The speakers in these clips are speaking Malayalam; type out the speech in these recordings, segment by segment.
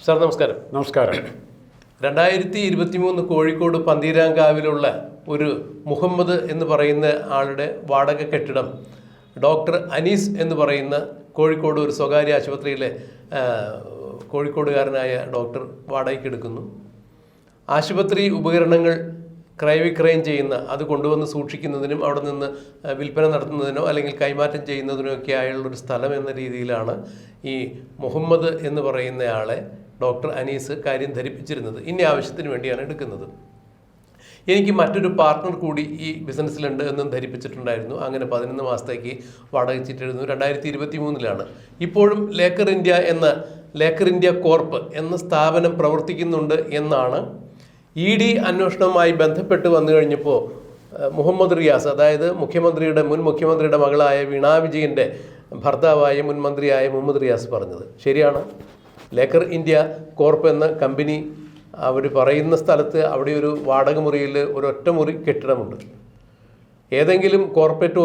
സാർ നമസ്കാരം. നമസ്കാരം. 2023 കോഴിക്കോട് പന്തീരാങ്കാവിലുള്ള ഒരു മുഹമ്മദ് എന്ന് പറയുന്ന ആളുടെ വാടക കെട്ടിടം ഡോക്ടർ അനീസ് എന്ന് പറയുന്ന കോഴിക്കോട് ഒരു സ്വകാര്യ ആശുപത്രിയിലെ കോഴിക്കോടുകാരനായ ഡോക്ടർ വാടകയ്ക്ക് എടുക്കുന്നു. ആശുപത്രി ഉപകരണങ്ങൾ ക്രയവിക്രയം ചെയ്യുന്ന, അത് കൊണ്ടുവന്ന് സൂക്ഷിക്കുന്നതിനും അവിടെ നിന്ന് വിൽപ്പന നടത്തുന്നതിനോ അല്ലെങ്കിൽ കൈമാറ്റം ചെയ്യുന്നതിനോ ഒക്കെ ആയുള്ളൊരു സ്ഥലം എന്ന രീതിയിലാണ് ഈ മുഹമ്മദ് എന്ന് പറയുന്നയാളെ ഡോക്ടർ അനീസ് കാര്യം ധരിപ്പിച്ചിരുന്നത്. ഇന്ന ആവശ്യത്തിന് വേണ്ടിയാണ് എടുക്കുന്നത്. എനിക്ക് മറ്റൊരു പാർട്ട്ണർ കൂടി ഈ ബിസിനസ്സിലുണ്ട് എന്നും ധരിപ്പിച്ചിട്ടുണ്ടായിരുന്നു. അങ്ങനെ 11 മാസത്തേക്ക് വാടക ചീട്ടെഴുതുന്നു. 2023 ഇപ്പോഴും ലേക്കർ ഇന്ത്യ കോർപ്പ് എന്ന സ്ഥാപനം പ്രവർത്തിക്കുന്നുണ്ട് എന്നാണ് ED അന്വേഷണവുമായി ബന്ധപ്പെട്ട് വന്നു കഴിഞ്ഞപ്പോൾ മുഹമ്മദ് റിയാസ്, അതായത് മുൻ മുഖ്യമന്ത്രിയുടെ മകളായ വീണ വിജയൻ്റെ ഭർത്താവായ മുൻ മന്ത്രിയായ മുഹമ്മദ് റിയാസ് പറഞ്ഞത് ശരിയാണ്. ലേക്കർ ഇന്ത്യ കോർപ്പ് എന്ന കമ്പനി അവർ പറയുന്ന സ്ഥലത്ത് അവിടെ ഒരു വാടക മുറിയിൽ ഒരു ഒറ്റമുറി കെട്ടിടമുണ്ട്. ഏതെങ്കിലും കോർപ്പറേറ്റ്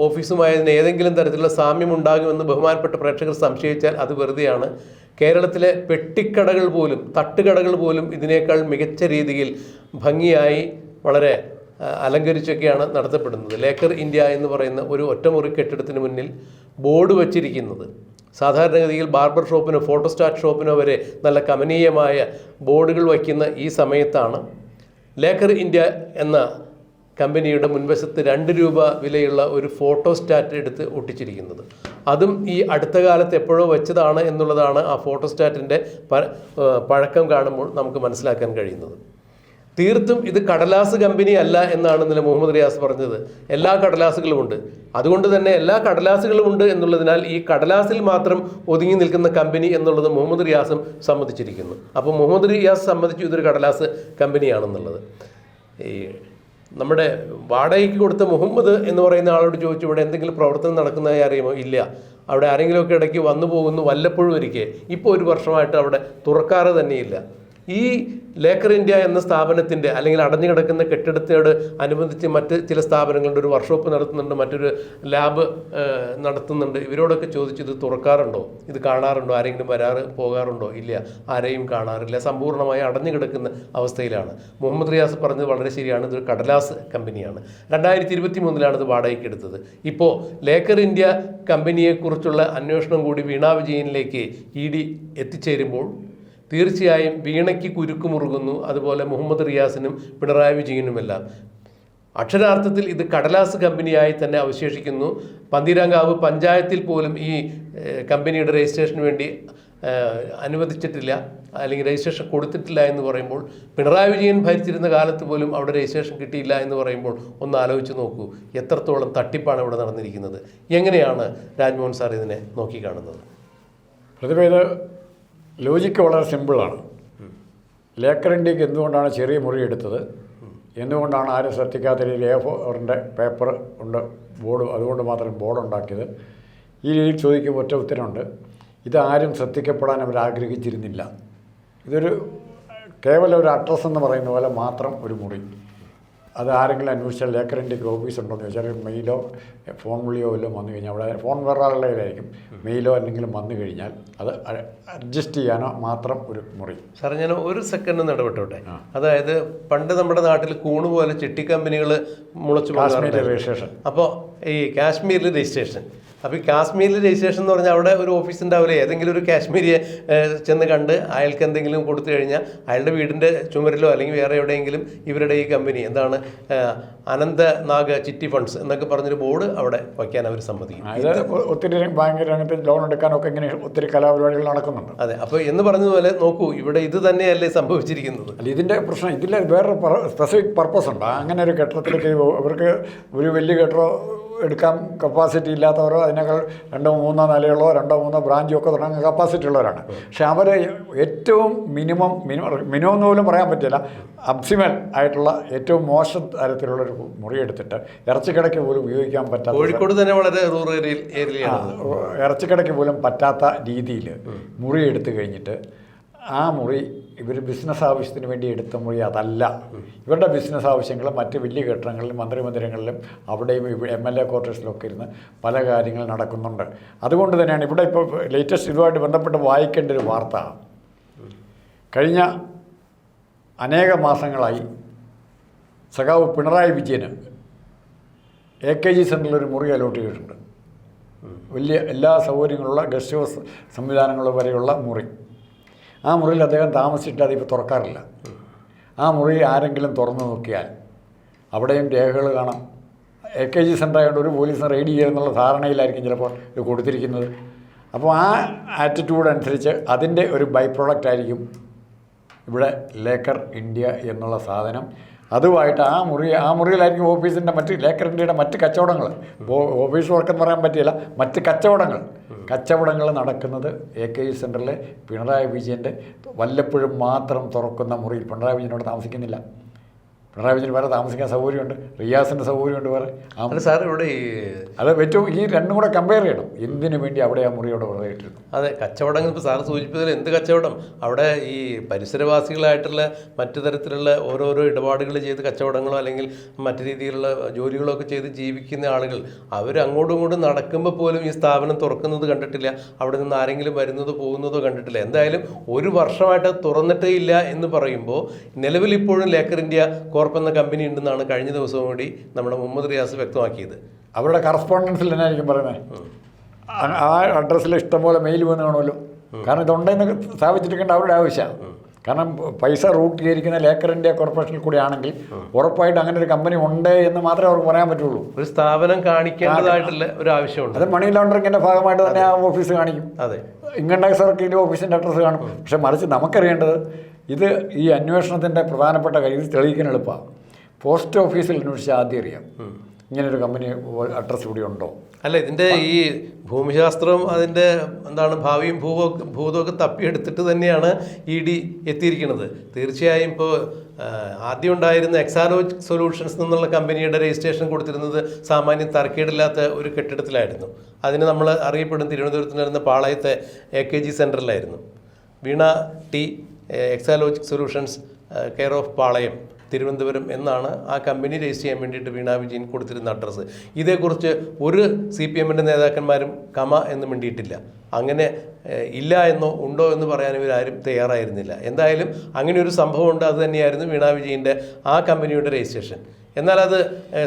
ഓഫീസുമായതിന് ഏതെങ്കിലും തരത്തിലുള്ള സാമ്യം ഉണ്ടാകുമെന്ന് ബഹുമാനപ്പെട്ട പ്രേക്ഷകർ സംശയിച്ചാൽ അത് വെറുതെയാണ്. കേരളത്തിലെ പെട്ടിക്കടകൾ പോലും, തട്ടുകടകൾ പോലും ഇതിനേക്കാൾ മികച്ച രീതിയിൽ ഭംഗിയായി വളരെ അലങ്കരിച്ചൊക്കെയാണ് നടത്തപ്പെടുന്നത്. ലേക്കർ ഇന്ത്യ എന്ന് പറയുന്ന ഒരു ഒറ്റമുറി കെട്ടിടത്തിന് മുന്നിൽ ബോർഡ് വച്ചിരിക്കുന്നത് സാധാരണഗതിയിൽ ബാർബർ ഷോപ്പിനോ ഫോട്ടോസ്റ്റാറ്റ് ഷോപ്പിനോ വരെ നല്ല കമനീയമായ ബോർഡുകൾ വയ്ക്കുന്ന ഈ സമയത്താണ് ലേക്കർ ഇന്ത്യ എന്ന കമ്പനിയുടെ മുൻവശത്ത് 2 രൂപ വിലയുള്ള ഒരു ഫോട്ടോസ്റ്റാറ്റ് എടുത്ത് ഒട്ടിച്ചിരിക്കുന്നത്. അതും ഈ അടുത്ത കാലത്ത് എപ്പോഴോ വെച്ചതാണ് എന്നുള്ളതാണ് ആ ഫോട്ടോസ്റ്റാറ്റിൻ്റെ പഴക്കം കാണുമ്പോൾ നമുക്ക് മനസ്സിലാക്കാൻ കഴിയുന്നത്. തീർത്തും ഇത് കടലാസ് കമ്പനി അല്ല എന്നാണ് ഇന്നലെ മുഹമ്മദ് റിയാസ് പറഞ്ഞത്. എല്ലാ കടലാസുകളും ഉണ്ട്. അതുകൊണ്ട് തന്നെ എല്ലാ കടലാസുകളും ഉണ്ട് എന്നുള്ളതിനാൽ ഈ കടലാസിൽ മാത്രം ഒതുങ്ങി നിൽക്കുന്ന കമ്പനി എന്നുള്ളത് മുഹമ്മദ് റിയാസും സമ്മതിച്ചിരിക്കുന്നു. അപ്പോൾ മുഹമ്മദ് റിയാസ് സമ്മതിച്ചു ഇതൊരു കടലാസ് കമ്പനിയാണെന്നുള്ളത്. ഈ നമ്മുടെ വാടകയ്ക്ക് കൊടുത്ത മുഹമ്മദ് എന്ന് പറയുന്ന ആളോട് ചോദിച്ചു ഇവിടെ എന്തെങ്കിലും പ്രവർത്തനം നടക്കുന്നതായി അറിയുമോ? ഇല്ല. അവിടെ ആരെങ്കിലുമൊക്കെ ഇടയ്ക്ക് വന്നു പോകുന്നു, വല്ലപ്പോഴും ഒരിക്കൽ. ഇപ്പോൾ 1 വർഷമായിട്ട് അവിടെ തുറക്കാറ് തന്നെയില്ല. ഈ ലേക്കർ ഇന്ത്യ എന്ന സ്ഥാപനത്തിൻ്റെ അല്ലെങ്കിൽ അടഞ്ഞു കിടക്കുന്ന കെട്ടിടത്തോട് അനുബന്ധിച്ച് മറ്റ് ചില സ്ഥാപനങ്ങളുണ്ട്. ഒരു വർക്ക്ഷോപ്പ് നടത്തുന്നുണ്ട്, മറ്റൊരു ലാബ് നടത്തുന്നുണ്ട്. ഇവരോടൊക്കെ ചോദിച്ചു ഇത് തുറക്കാറുണ്ടോ, ഇത് കാണാറുണ്ടോ, ആരെങ്കിലും പോകാറുണ്ടോ? ഇല്ല, ആരെയും കാണാറില്ല. സമ്പൂർണ്ണമായി അടഞ്ഞു കിടക്കുന്ന അവസ്ഥയിലാണ്. മുഹമ്മദ് റിയാസ് പറഞ്ഞത് വളരെ ശരിയാണ്. ഇതൊരു കടലാസ് കമ്പനിയാണ്. 2023 ഇത് വാടകയ്ക്ക് എടുത്തത്. ഇപ്പോൾ ലേക്കർ ഇന്ത്യ കമ്പനിയെക്കുറിച്ചുള്ള അന്വേഷണം കൂടി വീണ വിജയനിലേക്ക് ED എത്തിച്ചേരുമ്പോൾ തീർച്ചയായും വീണയ്ക്ക് കുരുക്ക് മുറുകുന്നു. അതുപോലെ മുഹമ്മദ് റിയാസിനും പിണറായി വിജയനുമെല്ലാം അക്ഷരാർത്ഥത്തിൽ ഇത് കടലാസ് കമ്പനിയായി തന്നെ അവശേഷിക്കുന്നു. പന്തീരാങ്കാവ് പഞ്ചായത്തിൽ പോലും ഈ കമ്പനിയുടെ രജിസ്ട്രേഷന് വേണ്ടി അനുവദിച്ചിട്ടില്ല, അല്ലെങ്കിൽ രജിസ്ട്രേഷൻ കൊടുത്തിട്ടില്ല എന്ന് പറയുമ്പോൾ, പിണറായി വിജയൻ ഭരിച്ചിരുന്ന കാലത്ത് പോലും അവിടെ രജിസ്ട്രേഷൻ കിട്ടിയില്ല എന്ന് പറയുമ്പോൾ ഒന്ന് ആലോചിച്ച് നോക്കൂ, എത്രത്തോളം തട്ടിപ്പാണ് ഇവിടെ നടന്നിരിക്കുന്നത്. എങ്ങനെയാണ് രാജ്മോഹൻ സാർ ഇതിനെ നോക്കിക്കാണുന്നത്? പ്രതിഭ, ലോജിക്ക് വളരെ സിമ്പിളാണ്. ലേക്കർ ഇന്ത്യക്ക് എന്തുകൊണ്ടാണ് ചെറിയ മുറി എടുത്തത്, എന്തുകൊണ്ടാണ് ആരും ശ്രദ്ധിക്കാത്ത രീതിയിൽ A4 പേപ്പർ ഉണ്ട്, ബോർഡ്, അതുകൊണ്ട് മാത്രം ബോർഡ് ഉണ്ടാക്കിയത്? ഈ രീതിയിൽ ചോദിക്കുമ്പോൾ ഒറ്റ ഉത്തരമുണ്ട്. ഇതാരും ശ്രദ്ധിക്കപ്പെടാൻ അവർ ആഗ്രഹിച്ചിരുന്നില്ല. ഇതൊരു കേവലം ഒരു അഡ്രസ്സ് എന്ന് പറയുന്ന പോലെ മാത്രം ഒരു മുറി. അത് ആരെങ്കിലും അന്വേഷിച്ചാൽ ലേക്കർ ഇന്ത്യക്ക് ഓഫീസ് ഉണ്ടോ എന്ന് ചോദിച്ചാൽ മെയിലോ ഫോൺ വിളിയോ എല്ലാം വന്നു കഴിഞ്ഞാൽ അവിടെ ഫോൺ വേറെ ആളുടെയിലായിരിക്കും. മെയിലോ എന്തെങ്കിലും വന്നു കഴിഞ്ഞാൽ അത് അഡ്ജസ്റ്റ് ചെയ്യാനോ മാത്രം ഒരു മുറി. സാർ, ഞാൻ ഒരു സെക്കൻഡ് ഇടപെട്ടോട്ടെ. അതായത് പണ്ട് നമ്മുടെ നാട്ടിൽ കൂണ് പോലെ ചിട്ടി കമ്പനികൾ മുളച്ചു കാശ്മീരിലെ രജിസ്ട്രേഷൻ. അപ്പോൾ ഈ കാശ്മീരിൽ രജിസ്ട്രേഷൻ, അപ്പോൾ ഈ കാശ്മീരിൽ രജിസ്ട്രേഷൻ എന്ന് പറഞ്ഞാൽ അവിടെ ഒരു ഓഫീസ് ഉണ്ടാവില്ലേ? ഏതെങ്കിലും ഒരു കാശ്മീരിയെ ചെന്ന് കണ്ട് അയാൾക്ക് എന്തെങ്കിലും കൊടുത്തു കഴിഞ്ഞാൽ അയാളുടെ വീടിൻ്റെ ചുമരിലോ അല്ലെങ്കിൽ വേറെ എവിടെയെങ്കിലും ഇവരുടെ ഈ കമ്പനി എന്താണ് അനന്തനാഗ് ചിറ്റി ഫണ്ട്സ് എന്നൊക്കെ പറഞ്ഞൊരു ബോർഡ് അവിടെ വയ്ക്കാൻ അവർ സമ്മതിക്കും. ഒത്തിരി ബാങ്ക് രംഗത്ത് ലോൺ എടുക്കാനൊക്കെ ഇങ്ങനെ ഒത്തിരി കലാപരിപാടികൾ നടക്കുന്നുണ്ട്. അതെ, അപ്പോൾ എന്ന് പറഞ്ഞതുപോലെ നോക്കൂ, ഇവിടെ ഇത് തന്നെയല്ലേ സംഭവിച്ചിരിക്കുന്നത്. അല്ല, ഇതിൻ്റെ പ്രശ്നം ഇതിൽ വേറൊരു സ്പെസിഫിക് പർപ്പസ് ഉണ്ട്. അങ്ങനെ ഒരു കെട്ടിടത്തിലേക്ക് അവർക്ക് ഒരു വലിയ കെട്ടിടം എടുക്കാൻ കപ്പാസിറ്റി ഇല്ലാത്തവരോ അതിനേക്കാൾ 2-3 നിലകളോ 2-3 ബ്രാഞ്ചോ ഒക്കെ തുടങ്ങാൻ കപ്പാസിറ്റി ഉള്ളവരാണ്. പക്ഷെ അവർ ഏറ്റവും മിനിമം എന്ന് പോലും പറയാൻ പറ്റില്ല, അബ്സിമൽ ആയിട്ടുള്ള ഏറ്റവും മോശം തരത്തിലുള്ളൊരു മുറി എടുത്തിട്ട് ഇറച്ചിക്കടയ്ക്ക് പോലും ഉപയോഗിക്കാൻ പറ്റാത്ത, കോഴിക്കോട് തന്നെ വളരെ റൂറൽ ഏരിയയാണ്, ഇറച്ചിക്കടയ്ക്ക് പോലും പറ്റാത്ത രീതിയിൽ മുറി എടുത്തു കഴിഞ്ഞിട്ട് ആ മുറി ഇവർ ബിസിനസ് ആവശ്യത്തിന് വേണ്ടി എടുത്ത മുറി അതല്ല. ഇവരുടെ ബിസിനസ് ആവശ്യങ്ങൾ മറ്റ് വലിയ കെട്ടിടങ്ങളിലും മന്ത്രിമന്ദിരങ്ങളിലും അവിടെയും MLA ക്വാർട്ടേഴ്സിലൊക്കെ ഇരുന്ന് പല കാര്യങ്ങൾ നടക്കുന്നുണ്ട്. അതുകൊണ്ട് തന്നെയാണ് ഇവിടെ ഇപ്പോൾ ലേറ്റസ്റ്റ് ഇതുമായിട്ട് ബന്ധപ്പെട്ട് വായിക്കേണ്ട ഒരു വാർത്ത, കഴിഞ്ഞ അനേക മാസങ്ങളായി സഖാവ് പിണറായി വിജയന് AKG സെൻറ്ററിലൊരു മുറി അലോട്ട് ചെയ്തിട്ടുണ്ട്. വലിയ എല്ലാ സൗകര്യങ്ങളുള്ള ഗസ്റ്റ് ഹൗസ് സംവിധാനങ്ങൾ വരെയുള്ള മുറി. ആ മുറിയിൽ അദ്ദേഹം താമസിച്ചിട്ട് അതിപ്പോൾ തുറക്കാറില്ല. ആ മുറി ആരെങ്കിലും തുറന്നു നോക്കിയാൽ അവിടെയും രേഖകൾ കാണാം. AKG സെൻ്റർ ആയതുകൊണ്ട് ഒരു പോലീസിനെ റെയ്ഡ് ചെയ്യുന്നുള്ള ധാരണയിലായിരിക്കും ചിലപ്പോൾ ഇത് കൊടുത്തിരിക്കുന്നത്. അപ്പോൾ ആ ആറ്റിറ്റ്യൂഡ് അനുസരിച്ച് അതിൻ്റെ ഒരു ബൈ പ്രോഡക്റ്റ് ആയിരിക്കും ഇവിടെ ലേക്കർ ഇന്ത്യ എന്നുള്ള സാധനം. അതുമായിട്ട് ആ മുറിയിലായിരിക്കും ഓഫീസിൻ്റെ ലേക്കർ ഇന്ത്യയുടെ മറ്റ് കച്ചവടങ്ങൾ. ഓഫീസ് വർക്കെന്ന് പറയാൻ പറ്റില്ല, മറ്റ് കച്ചവടങ്ങൾ നടക്കുന്നത് AKG സെൻറ്ററിലെ പിണറായി വിജയൻ്റെ വല്ലപ്പോഴും മാത്രം തുറക്കുന്ന മുറിയിൽ. പിണറായി വിജയനോട് താമസിക്കുന്നില്ല. പിണറായി വിജയൻ വേറെ താമസിക്കാൻ സൗകര്യമുണ്ട്, റിയാസിൻ്റെ സൗകര്യമുണ്ട് വേറെ. സാർ ഇവിടെ അത് ഏറ്റവും ഈ രണ്ടും കൂടെ കമ്പയർ ചെയ്യണം. എന്തിനു വേണ്ടി അവിടെ ആ മുറിയോടെ വെറുതെ ഇട്ടിരുന്നു? അതെ, കച്ചവടങ്ങൾ ഇപ്പോൾ സാറ് സൂചിപ്പിച്ചതിൽ എന്ത് കച്ചവടം? അവിടെ ഈ പരിസരവാസികളായിട്ടുള്ള മറ്റു തരത്തിലുള്ള ഓരോരോ ഇടപാടുകൾ ചെയ്ത് കച്ചവടങ്ങളോ അല്ലെങ്കിൽ മറ്റു രീതിയിലുള്ള ജോലികളോ ഒക്കെ ചെയ്ത് ജീവിക്കുന്ന ആളുകൾ അവർ അങ്ങോട്ടും ഇങ്ങോട്ടും നടക്കുമ്പോൾ പോലും ഈ സ്ഥാപനം തുറക്കുന്നത് കണ്ടിട്ടില്ല, അവിടെ നിന്ന് ആരെങ്കിലും വരുന്നതോ പോകുന്നതോ കണ്ടിട്ടില്ല. എന്തായാലും ഒരു വർഷമായിട്ട് തുറന്നിട്ടേ ഇല്ല എന്ന് പറയുമ്പോൾ നിലവിൽ ഇപ്പോഴും ലേക്കർ ഇന്ത്യ കോർപ്പ് എന്ന കമ്പനി ഉണ്ടെന്നാണ് കഴിഞ്ഞ ദിവസവും കൂടി നമ്മുടെ മുഹമ്മദ് റിയാസ് വ്യക്തമാക്കിയത്. അവരുടെ കറസ്പോണ്ടൻസിൽ തന്നെ ആയിരിക്കും പറയുന്നത്. ആ അഡ്രസ്സിൽ ഇഷ്ടംപോലെ മെയിൽ വന്ന് കാണുമല്ലോ. കാരണം ഇതുണ്ടെന്ന് സ്ഥാപിച്ചിരിക്കേണ്ട അവരുടെ ആവശ്യമാണ്. കാരണം പൈസ റൂട്ട് ചെയ്തിരിക്കുന്ന ലേക്കർ ഇന്ത്യ കോർപ്പറേഷനിൽ കൂടി ആണെങ്കിൽ ഉറപ്പായിട്ട് അങ്ങനെ ഒരു കമ്പനി ഉണ്ട് എന്ന് മാത്രമേ അവർക്ക് പറയാൻ പറ്റുള്ളൂ. ഒരു സ്ഥാപനം കാണിക്കേണ്ടതായിട്ടുള്ള ഒരു ആവശ്യമുണ്ട്. അത് മണി ലോണ്ടറിങ്ങിൻ്റെ ഭാഗമായിട്ട് തന്നെ ആ ഓഫീസ് കാണിക്കും. അതെ, ഇൻകം ടാക്സ് സർക്കിളിൻ്റെ ഓഫീസിൻ്റെ അഡ്രസ്സ് കാണും. പക്ഷെ മറിച്ച് നമുക്കറിയേണ്ടത് ഇത് ഈ അന്വേഷണത്തിൻ്റെ പ്രധാനപ്പെട്ട കാര്യം തെളിയിക്കാൻ എളുപ്പമാണ്. പോസ്റ്റ് ഓഫീസിൽ അന്വേഷിച്ച് ആദ്യം അറിയാം ഇങ്ങനൊരു കമ്പനി അഡ്രസ്സ് ഇവിടെ ഉണ്ടോ. അല്ല, ഇതിൻ്റെ ഈ ഭൂമിശാസ്ത്രവും അതിൻ്റെ ഭാവിയും ഭൂതമൊക്കെ തപ്പിയെടുത്തിട്ട് തന്നെയാണ് ED എത്തിയിരിക്കുന്നത്. തീർച്ചയായും ഇപ്പോൾ ആദ്യം ഉണ്ടായിരുന്ന എക്സാലോജ് സൊല്യൂഷൻസ് എന്നുള്ള കമ്പനിയുടെ രജിസ്ട്രേഷൻ കൊടുത്തിരുന്നത് സാമാന്യം തരക്കേടില്ലാത്ത ഒരു കെട്ടിടത്തിലായിരുന്നു. അതിന് നമ്മൾ അറിയപ്പെടും തിരുവനന്തപുരത്തിനിരുന്ന പാളയത്തെ AKG സെൻറ്ററിലായിരുന്നു. Veena T Exalogic solutions care of Palayam Thiruvananthapuram എന്നാണ് ആ കമ്പനി രജിസ്റ്റർ ചെയ്യാൻ വേണ്ടിയിട്ട് വീണ വിജയൻ കൊടുത്തിരുന്ന അഡ്രസ്സ്. ഇതേക്കുറിച്ച് ഒരു CPM-ൻ്റെ നേതാക്കന്മാരും കമ എന്ന് മിണ്ടിയിട്ടില്ല. അങ്ങനെ ഇല്ല എന്നോ ഉണ്ടോ എന്ന് പറയാൻ ഇവരാരും തയ്യാറായിരുന്നില്ല. എന്തായാലും അങ്ങനെ ഒരു സംഭവമുണ്ട്. അത് തന്നെയായിരുന്നു വീണ വിജയൻ്റെ ആ കമ്പനിയുടെ രജിസ്ട്രേഷൻ. എന്നാൽ അത്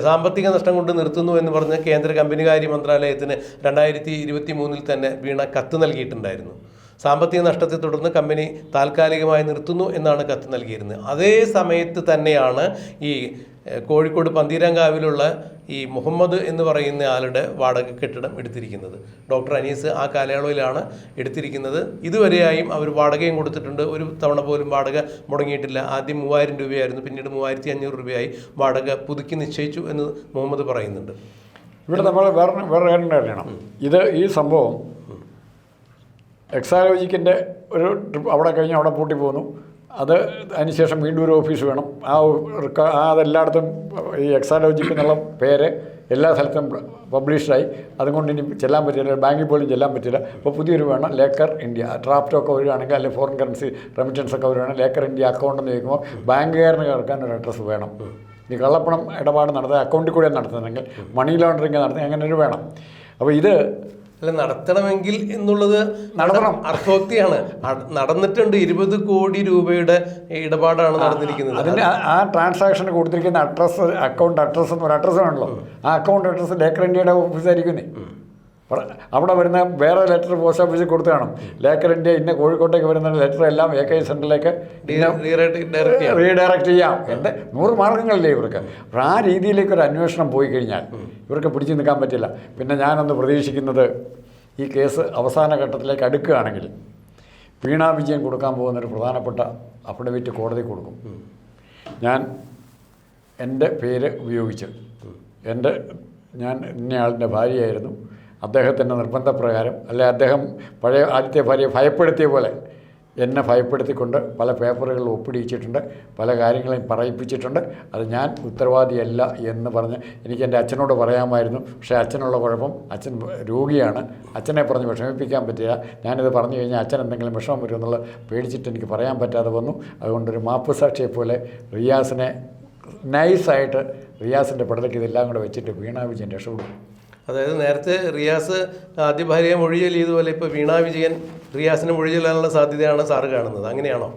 സാമ്പത്തിക നഷ്ടം കൊണ്ട് നിർത്തുന്നു എന്ന് പറഞ്ഞ് കേന്ദ്ര കമ്പനികാര്യ മന്ത്രാലയത്തിന് 2023 തന്നെ വീണ കത്ത് നൽകിയിട്ടുണ്ടായിരുന്നു. സാമ്പത്തിക നഷ്ടത്തെ തുടർന്ന് കമ്പനി താൽക്കാലികമായി നിർത്തുന്നു എന്നാണ് കത്ത് നൽകിയിരുന്നത്. അതേ സമയത്ത് തന്നെയാണ് ഈ കോഴിക്കോട് പന്തീരാങ്കാവിലുള്ള ഈ മുഹമ്മദ് എന്ന് പറയുന്ന ആളുടെ വാടക കെട്ടിടം എടുത്തിരിക്കുന്നത്. ഡോക്ടർ അനീസ് ആ കാലയളവിലാണ് എടുത്തിരിക്കുന്നത്. ഇതുവരെയായും അവർ വാടകയും കൊടുത്തിട്ടുണ്ട്. ഒരു തവണ പോലും വാടക മുടങ്ങിയിട്ടില്ല. ആദ്യം 3000 രൂപയായിരുന്നു, പിന്നീട് 3500 രൂപയായി വാടക പുതുക്കി നിശ്ചയിച്ചു എന്ന് മുഹമ്മദ് പറയുന്നുണ്ട്. ഇവിടെ നമ്മൾ വേറെ കാര്യം അറിയണം. ഈ സംഭവം എക്സാലോജിക്കിൻ്റെ ഒരു ട്രിപ്പ് അവിടെ കഴിഞ്ഞ് അവിടെ പൂട്ടി പോകുന്നു. അതിനുശേഷം വീണ്ടും ഒരു ഓഫീസ് വേണം. അതെല്ലായിടത്തും ഈ എക്സാലോജിക്ക് എന്നുള്ള പേര് എല്ലാ സ്ഥലത്തും പബ്ലിഷ്ഡായി. അതുകൊണ്ട് ഇനി ചെല്ലാൻ പറ്റില്ല, ബാങ്കിൽ പോലും ചെല്ലാൻ പറ്റില്ല. അപ്പോൾ പുതിയൊരു വേണം ലേക്കർ ഇന്ത്യ. ഡ്രാഫ്റ്റൊക്കെ വരികയാണെങ്കിൽ അല്ലെങ്കിൽ ഫോറിൻ കറൻസി റെമിറ്റൻസ് ഒക്കെ വരികയാണെങ്കിൽ ലേക്കർ ഇന്ത്യ അക്കൗണ്ട് എന്ന് ചോദിക്കുമ്പോൾ ബാങ്കുകാരന് കിടക്കാൻ ഒരു അഡ്രസ്സ് വേണം. ഈ കള്ളപ്പണം ഇടപാട് നടത്തുക അക്കൗണ്ടിൽ കൂടെ നടത്തുന്നുണ്ടെങ്കിൽ മണി ലോണ്ടറിങ് നടത്തുക അങ്ങനെ ഒരു വേണം. അപ്പോൾ ഇത് നടത്തണമെങ്കിൽ എന്നുള്ളത് നടത്തണം അർത്ഥോക്തിയാണ്. നടന്നിട്ടുണ്ട്. 20 കോടി രൂപയുടെ ഇടപാടാണ് നടന്നിരിക്കുന്നത്. അതിന് ആ ട്രാൻസാക്ഷന് കൊടുത്തിരിക്കുന്ന അഡ്രസ്സ് അക്കൗണ്ട് അഡ്രസ്സ് എന്ന് ഒരു അഡ്രസ്സ് വേണമല്ലോ. ആ അക്കൗണ്ട് അഡ്രസ്സ് ലേക്കർ ഇന്ത്യയുടെ ഓഫീസായിരിക്കുന്നേ. അവിടെ വരുന്ന വേറെ ലെറ്റർ പോസ്റ്റ് ഓഫീസിൽ കൊടുത്തു കാണും. ലേക്കർ ഇന്ത്യ ഇന്ന കോഴിക്കോട്ടേക്ക് വരുന്ന ലെറ്റർ എല്ലാം AKG സെൻറ്ററിലേക്ക് റീഡയറക്റ്റ് ചെയ്യാം. എൻ്റെ 100 മാർഗ്ഗങ്ങളില്ലേ ഇവർക്ക്. അപ്പോൾ ആ രീതിയിലേക്ക് ഒരു അന്വേഷണം പോയി കഴിഞ്ഞാൽ ഇവർക്ക് പിടിച്ചു നിൽക്കാൻ പറ്റില്ല. പിന്നെ ഞാനൊന്ന് പ്രതീക്ഷിക്കുന്നത് ഈ കേസ് അവസാന ഘട്ടത്തിലേക്ക് അടുക്കുകയാണെങ്കിൽ വീണ വിജയൻ കൊടുക്കാൻ പോകുന്നൊരു പ്രധാനപ്പെട്ട അഫിഡവിറ്റ് കോടതി കൊടുക്കും. ഞാൻ എൻ്റെ പേര് ഉപയോഗിച്ച് ഞാൻ ഇന്നയാളിൻ്റെ ഭാര്യയായിരുന്നു, അദ്ദേഹത്തിൻ്റെ നിർബന്ധപ്രകാരം അദ്ദേഹം ആദ്യത്തെ ഭാര്യയെ ഭയപ്പെടുത്തിയ പോലെ എന്നെ ഭയപ്പെടുത്തിക്കൊണ്ട് പല പേപ്പറുകളിൽ ഒപ്പിടിയിച്ചിട്ടുണ്ട്, പല കാര്യങ്ങളെയും പറയിപ്പിച്ചിട്ടുണ്ട്. അത് ഞാൻ ഉത്തരവാദിയല്ല എന്ന് പറഞ്ഞ് എനിക്ക് എൻ്റെ അച്ഛനോട് പറയാമായിരുന്നു. പക്ഷേ അച്ഛനുള്ള കുഴപ്പം, അച്ഛൻ രോഗിയാണ്, അച്ഛനെ പറഞ്ഞ് വിഷമിപ്പിക്കാൻ പറ്റില്ല. ഞാനിത് പറഞ്ഞു കഴിഞ്ഞാൽ അച്ഛൻ എന്തെങ്കിലും വിഷമം വരുമെന്നുള്ള പേടിച്ചിട്ട് എനിക്ക് പറയാൻ പറ്റാതെ വന്നു. അതുകൊണ്ടൊരു മാപ്പ് സാക്ഷിയെപ്പോലെ റിയാസിനെ നൈസായിട്ട് റിയാസിൻ്റെ പടലേക്ക് ഇതെല്ലാം കൂടെ വെച്ചിട്ട് വീണ വിജയൻ രക്ഷപ്പെടും. അതായത് നേരത്തെ റിയാസ് ആദ്യ ഭാര്യയെ മൊഴി ചൊല്ലിയതുപോലെ ഇപ്പോൾ വീണ വിജയൻ റിയാസിന് മൊഴി ചൊല്ലാനുള്ള സാധ്യതയാണ് സാറ് കാണുന്നത്, അങ്ങനെയാണോ?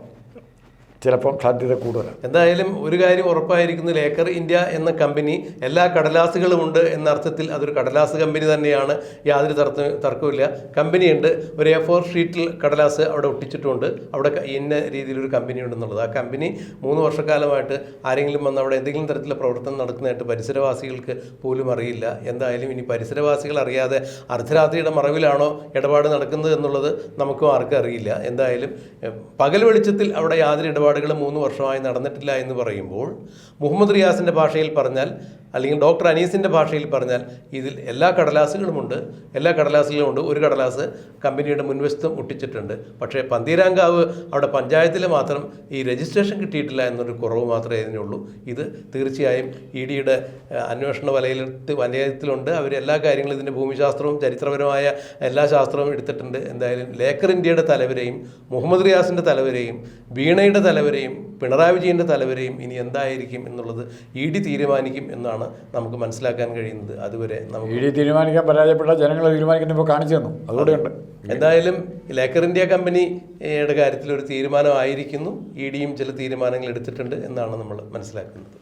ചിലപ്പം സാധ്യത കൂടുതലാണ്. എന്തായാലും ഒരു കാര്യം ഉറപ്പായിരിക്കുന്നു, ലേക്കർ ഇന്ത്യ എന്ന കമ്പനി എല്ലാ കടലാസുകളും ഉണ്ട് എന്ന അർത്ഥത്തിൽ അതൊരു കടലാസ് കമ്പനി തന്നെയാണ്, യാതൊരു തർക്കവുമില്ല. കമ്പനിയുണ്ട്, ഒരു A4 ഷീറ്റിൽ കടലാസ് അവിടെ ഒട്ടിച്ചിട്ടുണ്ട്, അവിടെ ഇന്ന രീതിയിലൊരു കമ്പനി ഉണ്ടെന്നുള്ളത്. ആ കമ്പനി 3 വർഷക്കാലമായിട്ട് ആരെങ്കിലും വന്ന് അവിടെ എന്തെങ്കിലും തരത്തിലുള്ള പ്രവർത്തനം നടക്കുന്നതായിട്ട് പരിസരവാസികൾക്ക് പോലും അറിയില്ല. എന്തായാലും ഇനി പരിസരവാസികൾ അറിയാതെ അർദ്ധരാത്രിയുടെ മറവിലാണോ ഇടപാട് നടക്കുന്നത് എന്നുള്ളത് നമുക്കും ആർക്കും അറിയില്ല. എന്തായാലും പകൽ വെളിച്ചത്തിൽ അവിടെ യാതൊരു ഇടപാടുകളും 3 വർഷമായി നടന്നിട്ടില്ല എന്ന് പറയുമ്പോൾ മുഹമ്മദ് റിയാസിൻ്റെ ഭാഷയിൽ പറഞ്ഞാൽ, അല്ലെങ്കിൽ ഡോക്ടർ അനീസിൻ്റെ ഭാഷയിൽ പറഞ്ഞാൽ, ഇതിൽ എല്ലാ കടലാസുകളുമുണ്ട്. ഒരു കടലാസ് കമ്പനിയുടെ മുൻവശത്തും ഒട്ടിച്ചിട്ടുണ്ട്. പക്ഷേ പന്തീരാങ്കാവ് അവിടെ പഞ്ചായത്തിൽ മാത്രം ഈ രജിസ്ട്രേഷൻ കിട്ടിയിട്ടില്ല എന്നൊരു കുറവ് മാത്രമേ ഇതിനുള്ളൂ. ഇത് തീർച്ചയായും EDയുടെ അന്വേഷണ വലയത്തിലുണ്ട്. അവർ എല്ലാ കാര്യങ്ങളും, ഇതിൻ്റെ ഭൂമിശാസ്ത്രവും ചരിത്രപരമായ എല്ലാ ശാസ്ത്രവും എടുത്തിട്ടുണ്ട്. എന്തായാലും ലേക്കർ ഇന്ത്യയുടെ തലവരെയും മുഹമ്മദ് റിയാസിൻ്റെ തലവരെയും വീണയുടെ തലവരെയും പിണറായി വിജയൻ്റെ തലവരെയും ഇനി എന്തായിരിക്കും എന്നുള്ളത് ED തീരുമാനിക്കും എന്നാണ് നമുക്ക് മനസ്സിലാക്കാൻ കഴിയുന്നത്. അതുവരെ നമുക്ക് ED തീരുമാനിക്കാൻ പരാജയപ്പെട്ട ജനങ്ങൾ തീരുമാനിക്കുന്നപ്പോൾ കാണിച്ചു തന്നു, അതുകൂടെയുണ്ട്. എന്തായാലും ലേക്കർ ഇന്ത്യ കമ്പനിയുടെ കാര്യത്തിൽ ഒരു തീരുമാനമായിരിക്കുന്നു. EDയും ചില തീരുമാനങ്ങൾ എടുത്തിട്ടുണ്ട് എന്നാണ് നമ്മൾ മനസ്സിലാക്കുന്നത്.